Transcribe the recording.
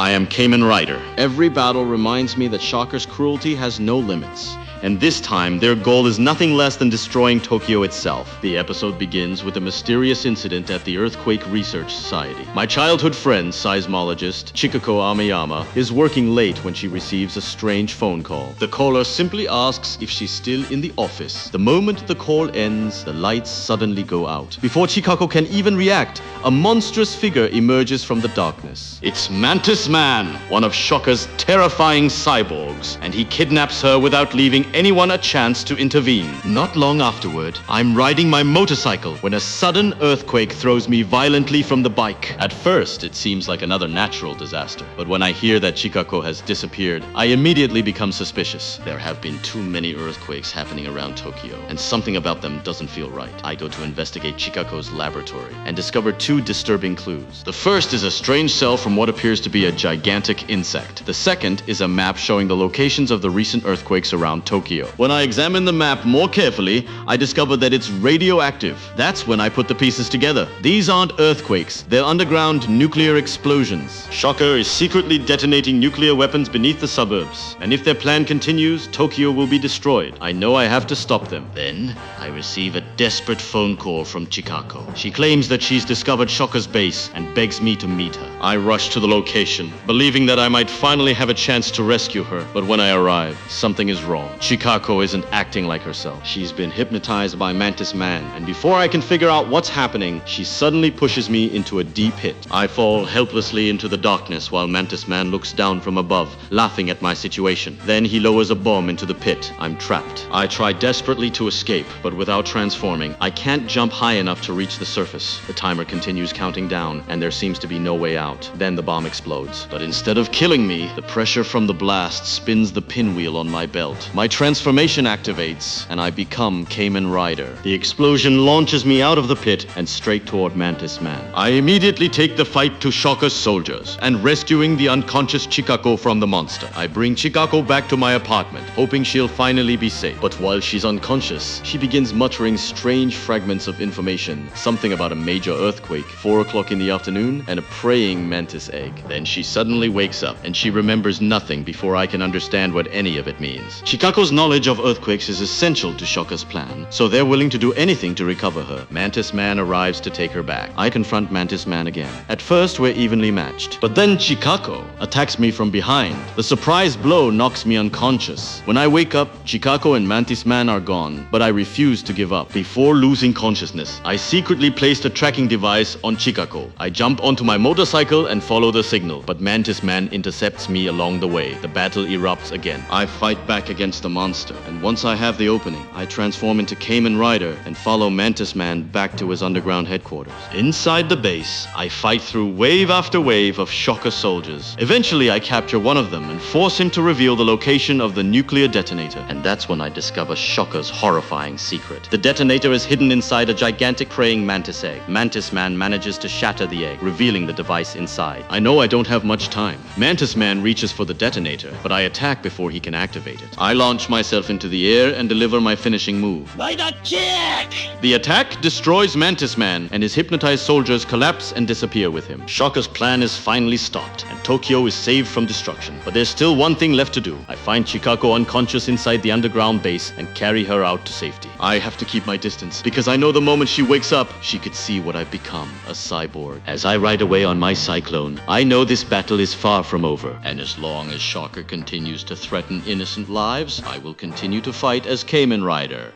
I am Kamen Rider. Every battle reminds me that Shocker's cruelty has no limits. And this time, their goal is nothing less than destroying Tokyo itself. The episode begins with a mysterious incident at the Earthquake Research Society. My childhood friend, seismologist Chikako Amiyama, is working late when she receives a strange phone call. The caller simply asks if she's still in the office. The moment the call ends, the lights suddenly go out. Before Chikako can even react, a monstrous figure emerges from the darkness. It's Mantis Man, one of Shocker's terrifying cyborgs, and he kidnaps her without leaving anyone a chance to intervene. Not long afterward, I'm riding my motorcycle when a sudden earthquake throws me violently from the bike. At first, it seems like another natural disaster, but when I hear that Chikako has disappeared, I immediately become suspicious. There have been too many earthquakes happening around Tokyo, and something about them doesn't feel right. I go to investigate Chikako's laboratory and discover two disturbing clues. The first is a strange cell from what appears to be a gigantic insect. The second is a map showing the locations of the recent earthquakes around Tokyo. When I examine the map more carefully, I discover that it's radioactive. That's when I put the pieces together. These aren't earthquakes, they're underground nuclear explosions. Shocker is secretly detonating nuclear weapons beneath the suburbs. And if their plan continues, Tokyo will be destroyed. I know I have to stop them. Then, I receive a desperate phone call from Chikako. She claims that she's discovered Shocker's base and begs me to meet her. I rush to the location, believing that I might finally have a chance to rescue her. But when I arrive, something is wrong. Chikako isn't acting like herself. She's been hypnotized by Mantis Man, and before I can figure out what's happening, she suddenly pushes me into a deep pit. I fall helplessly into the darkness while Mantis Man looks down from above, laughing at my situation. Then he lowers a bomb into the pit. I'm trapped. I try desperately to escape, but without transforming, I can't jump high enough to reach the surface. The timer continues counting down, and there seems to be no way out. Then the bomb explodes. But instead of killing me, the pressure from the blast spins the pinwheel on my belt. My transformation activates, and I become Kamen Rider. The explosion launches me out of the pit and straight toward Mantis Man. I immediately take the fight to Shocker's soldiers, and rescuing the unconscious Chikako from the monster. I bring Chikako back to my apartment, hoping she'll finally be safe. But while she's unconscious, she begins muttering strange fragments of information. Something about a major earthquake, 4 o'clock in the afternoon, and a praying mantis egg. Then she suddenly wakes up, and she remembers nothing before I can understand what any of it means. Chikako's knowledge of earthquakes is essential to Shocker's plan, so they're willing to do anything to recover her. Mantis Man arrives to take her back. I confront Mantis Man again. At first, we're evenly matched, but then Chikako attacks me from behind. The surprise blow knocks me unconscious. When I wake up, Chikako and Mantis Man are gone, but I refuse to give up. Before losing consciousness, I secretly placed a tracking device on Chikako. I jump onto my motorcycle and follow the signal, but Mantis Man intercepts me along the way. The battle erupts again. I fight back against the monster, and once I have the opening, I transform into Kamen Rider and follow Mantis Man back to his underground headquarters. Inside the base, I fight through wave after wave of Shocker soldiers. Eventually, I capture one of them and force him to reveal the location of the nuclear detonator. And that's when I discover Shocker's horrifying secret. The detonator is hidden inside a gigantic praying mantis egg. Mantis Man manages to shatter the egg, revealing the device inside. I know I don't have much time. Mantis Man reaches for the detonator, but I attack before he can activate it. I launch myself into the air and deliver my finishing move. By the kick! The attack destroys Mantis Man, and his hypnotized soldiers collapse and disappear with him. Shocker's plan is finally stopped, and Tokyo is saved from destruction. But there's still one thing left to do. I find Chikako unconscious inside the underground base and carry her out to safety. I have to keep my distance, because I know the moment she wakes up, she could see what I've become, a cyborg. As I ride away on my cyclone, I know this battle is far from over, and as long as Shocker continues to threaten innocent lives, I will continue to fight as Kamen Rider.